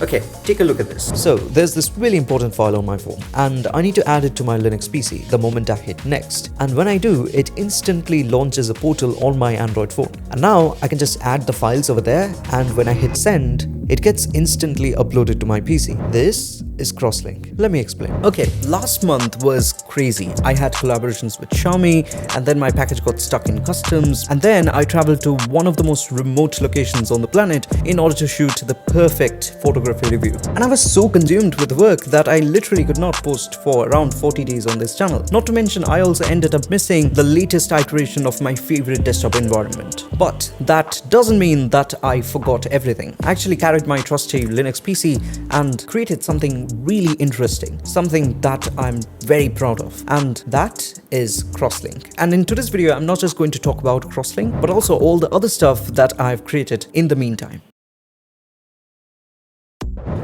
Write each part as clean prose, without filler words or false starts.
Okay, take a look at this. So there's this really important file on my phone and I need to add it to my Linux PC the moment I hit next. And when I do, it instantly launches a portal on my Android phone. And now I can just add the files over there, and when I hit send, it gets instantly uploaded to my PC. This is CrossLink. Let me explain. Okay, last month was crazy. I had collaborations with Xiaomi, and then my package got stuck in customs, and then I traveled to one of the most remote locations on the planet in order to shoot the perfect photography review. And I was so consumed with work that I literally could not post for around 40 days on this channel. Not to mention, I also ended up missing the latest iteration of my favorite desktop environment. But that doesn't mean that I forgot everything. I actually carried my trusty Linux PC and created something really interesting, something that I'm very proud of, and that is CrossLink. And in today's video, I'm not just going to talk about CrossLink, but also all the other stuff that I've created in the meantime.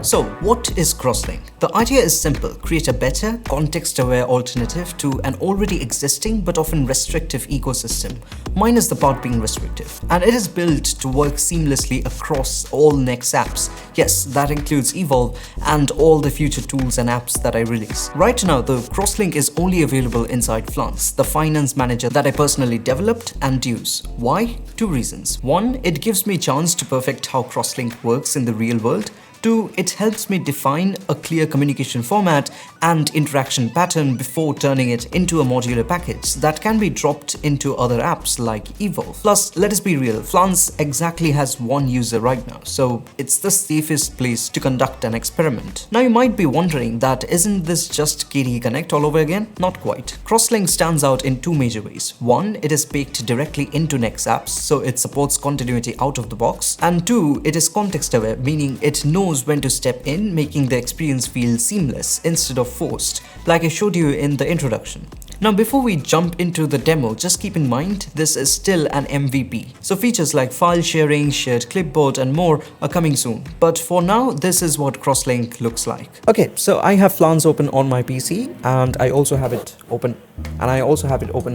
So what is CrossLink? The idea is simple: create a better, context-aware alternative to an already existing but often restrictive ecosystem, minus the part being restrictive. And it is built to work seamlessly across all Nex apps. Yes, that includes Evolve and all the future tools and apps that I release. Right now, the CrossLink is only available inside Flans, the finance manager that I personally developed and use. Why? Two reasons. One, it gives me a chance to perfect how CrossLink works in the real world. Two, it helps me define a clear communication format and interaction pattern before turning it into a modular package that can be dropped into other apps like Evolve. Plus, let us be real, Flans exactly has one user right now, so it's the safest place to conduct an experiment. Now you might be wondering that isn't this just KDE Connect all over again? Not quite. CrossLink stands out in two major ways. One, it is baked directly into Nex apps, so it supports continuity out of the box. And two, it is context aware, meaning it knows when to step in, making the experience feel seamless instead of forced, like I showed you in the introduction. Now before we jump into the demo, just keep in mind this is still an MVP. So features like file sharing, shared clipboard and more are coming soon. But for now, this is what CrossLink looks like. Okay, so I have Flans open on my PC and I also have it open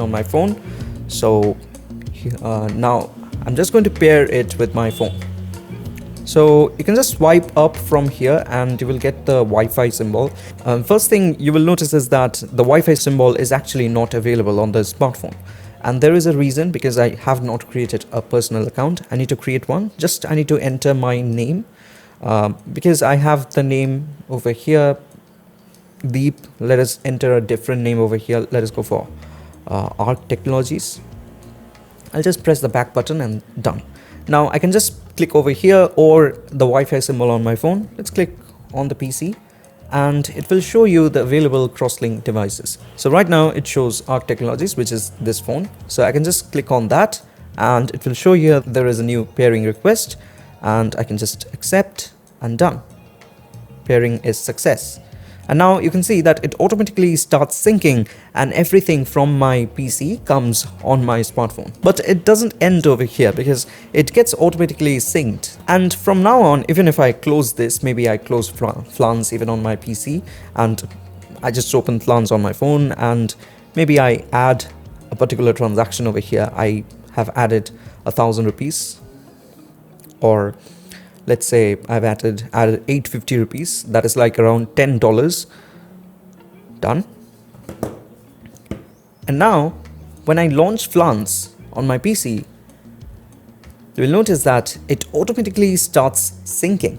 on my phone. So now I'm just going to pair it with my phone. So you can just swipe up from here and you will get the Wi-Fi symbol. First thing you will notice is that the Wi-Fi symbol is actually not available on the smartphone. And there is a reason, because I have not created a personal account. I need to create one. I need to enter my name because I have the name over here, Deep. Let us enter a different name over here. Let us go for Arc Technologies. I'll just press the back button and done. Now I can just click over here or the Wi-Fi symbol on my phone. Let's click on the PC and it will show you the available CrossLink devices. So right now it shows Arc Technologies, which is this phone. So I can just click on that and it will show you there is a new pairing request and I can just accept and done. Pairing is success. And now you can see that it automatically starts syncing and everything from my PC comes on my smartphone. But it doesn't end over here because it gets automatically synced. And from now on, even if I close this, maybe I close Flans even on my PC and I just open Flans on my phone and maybe I add a particular transaction over here. I have added 1,000 rupees, or let's say I've added 850 rupees. That is like around $10. Done. And now when I launch Flans on my PC, you will notice that it automatically starts syncing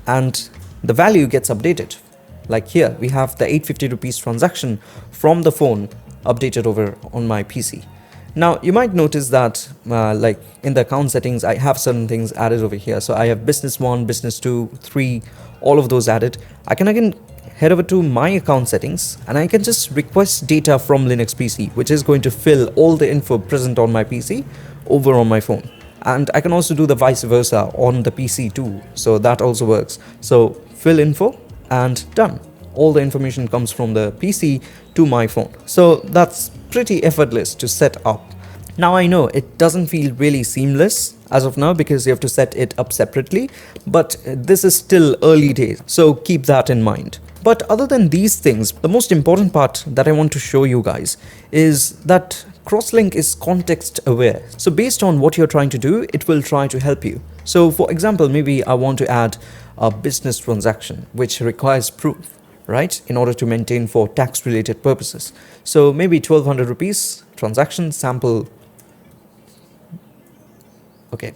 and the value gets updated. Like here, we have the 850 rupees transaction from the phone updated over on my PC. Now you might notice that like in the account settings, I have certain things added over here. So I have business 1, business 2, 3, all of those added. I can again head over to my account settings and I can just request data from Linux PC, which is going to fill all the info present on my PC over on my phone. And I can also do the vice versa on the PC too. So that also works. So fill info and done. All the information comes from the PC to my phone. So that's pretty effortless to set up. Now I know it doesn't feel really seamless as of now because you have to set it up separately, but this is still early days, so keep that in mind. But other than these things, the most important part that I want to show you guys is that CrossLink is context aware. So based on what you're trying to do, it will try to help you. So for example, maybe I want to add a business transaction, which requires proof, right? In order to maintain for tax related purposes. So maybe 1200 rupees transaction sample. Okay.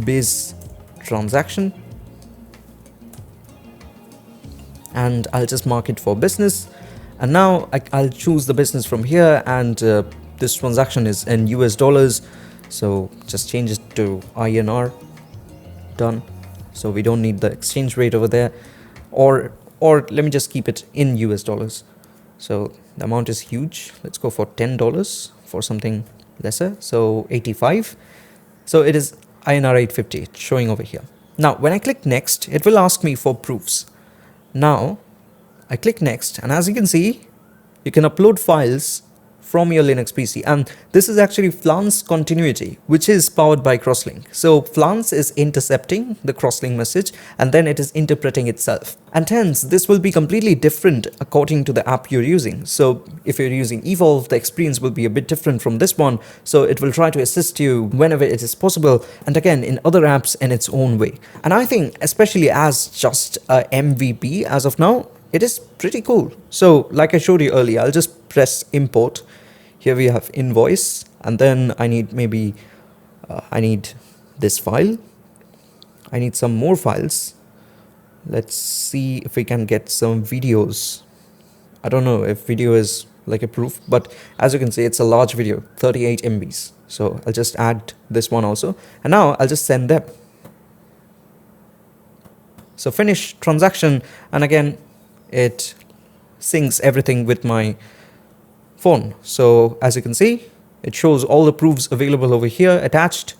Biz transaction. And I'll just mark it for business. And now I'll choose the business from here, and this transaction is in US dollars. So just change it to INR. Done. So we don't need the exchange rate over there. Or let me just keep it in US dollars. So the amount is huge. Let's go for $10 for something lesser. So 85. So it is INR 850. It's showing over here. Now when I click next, it will ask me for proofs. Now I click next, and as you can see, you can upload files from your Linux PC, and this is actually Flans continuity, which is powered by CrossLink. So Flans is intercepting the CrossLink message, and then it is interpreting itself. And hence, this will be completely different according to the app you're using. So if you're using Evolve, the experience will be a bit different from this one. So it will try to assist you whenever it is possible, and again, in other apps in its own way. And I think, especially as just a MVP as of now, it is pretty cool. So like I showed you earlier, I'll just press import. Here we have invoice, and then I need maybe, I need this file. I need some more files. Let's see if we can get some videos. I don't know if video is like a proof, but as you can see, it's a large video, 38 MBs. So I'll just add this one also. And now I'll just send them. So finish transaction, and again, it syncs everything with my phone. So as you can see, it shows all the proofs available over here attached.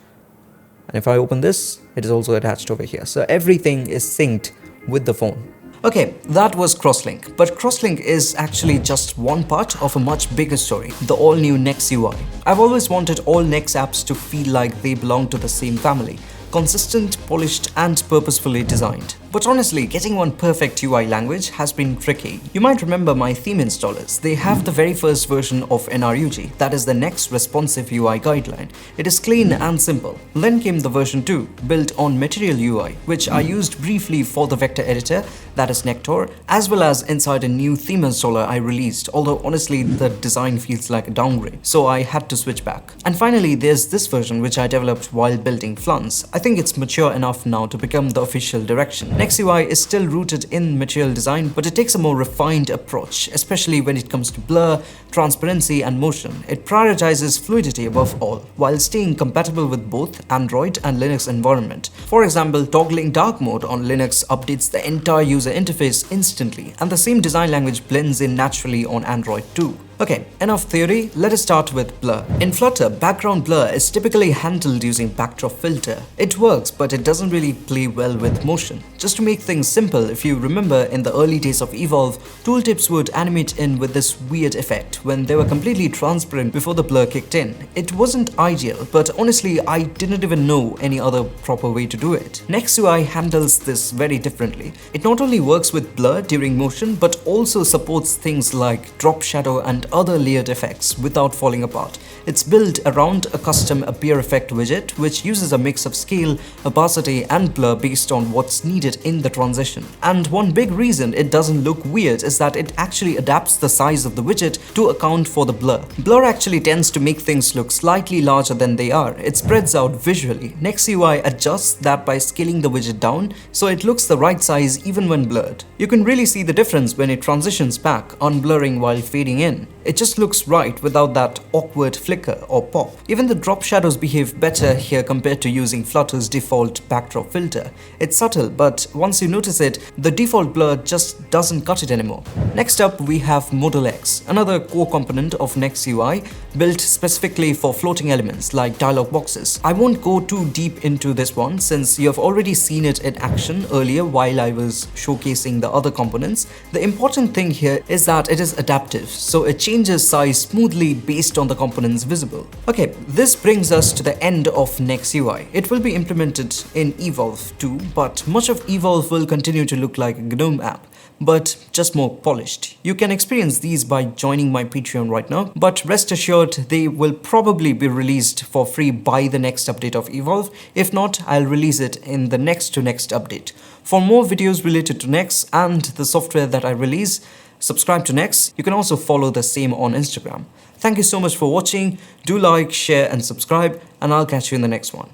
And if I open this, it is also attached over here. So everything is synced with the phone. Okay, that was CrossLink, but CrossLink is actually just one part of a much bigger story, the all-new Nex UI. I've always wanted all Nex apps to feel like they belong to the same family. Consistent, polished, and purposefully designed. But honestly, getting one perfect UI language has been tricky. You might remember my theme installers. They have the very first version of NRUG, that is the Nex Responsive UI guideline. It is clean and simple. Then came the version 2, built on Material UI, which I used briefly for the vector editor, that is Nectar, as well as inside a new theme installer I released, although honestly the design feels like a downgrade, so I had to switch back. And finally, there's this version which I developed while building Flans. I think it's mature enough now to become the official direction. Nex UI is still rooted in material design, but it takes a more refined approach, especially when it comes to blur, transparency, and motion. It prioritizes fluidity above all, while staying compatible with both Android and Linux environment. For example, toggling dark mode on Linux updates the entire user interface instantly, and the same design language blends in naturally on Android too. Okay, enough theory, let us start with blur. In Flutter, background blur is typically handled using backdrop filter. It works, but it doesn't really play well with motion. Just to make things simple, if you remember in the early days of Evolve, tooltips would animate in with this weird effect when they were completely transparent before the blur kicked in. It wasn't ideal, but honestly, I didn't even know any other proper way to do it. Nex UI handles this very differently. It not only works with blur during motion, but also supports things like drop shadow and other layered effects without falling apart. It's built around a custom appear effect widget, which uses a mix of scale, opacity, and blur based on what's needed in the transition. And one big reason it doesn't look weird is that it actually adapts the size of the widget to account for the blur. Blur actually tends to make things look slightly larger than they are. It spreads out visually. Nex UI adjusts that by scaling the widget down so it looks the right size even when blurred. You can really see the difference when it transitions back, unblurring while fading in. It just looks right without that awkward flicker or pop. Even the drop shadows behave better here compared to using Flutter's default backdrop filter. It's subtle, but once you notice it, the default blur just doesn't cut it anymore. Next up, we have Model X, another core component of Nex UI, built specifically for floating elements like dialog boxes. I won't go too deep into this one since you have already seen it in action earlier while I was showcasing the other components. The important thing here is that it is adaptive, so it changes size smoothly based on the components visible. Okay, this brings us to the end of Nex UI. It will be implemented in Evolve too, but much of Evolve will continue to look like a GNOME app. but just more polished. You can experience these by joining my Patreon right now, but rest assured they will probably be released for free by the next update of Evolve. If not, I'll release it in the next to next update. For more videos related to Nex and the software that I release, subscribe to Nex. You can also follow the same on Instagram. Thank you so much for watching. Do like, share and subscribe, and I'll catch you in the next one.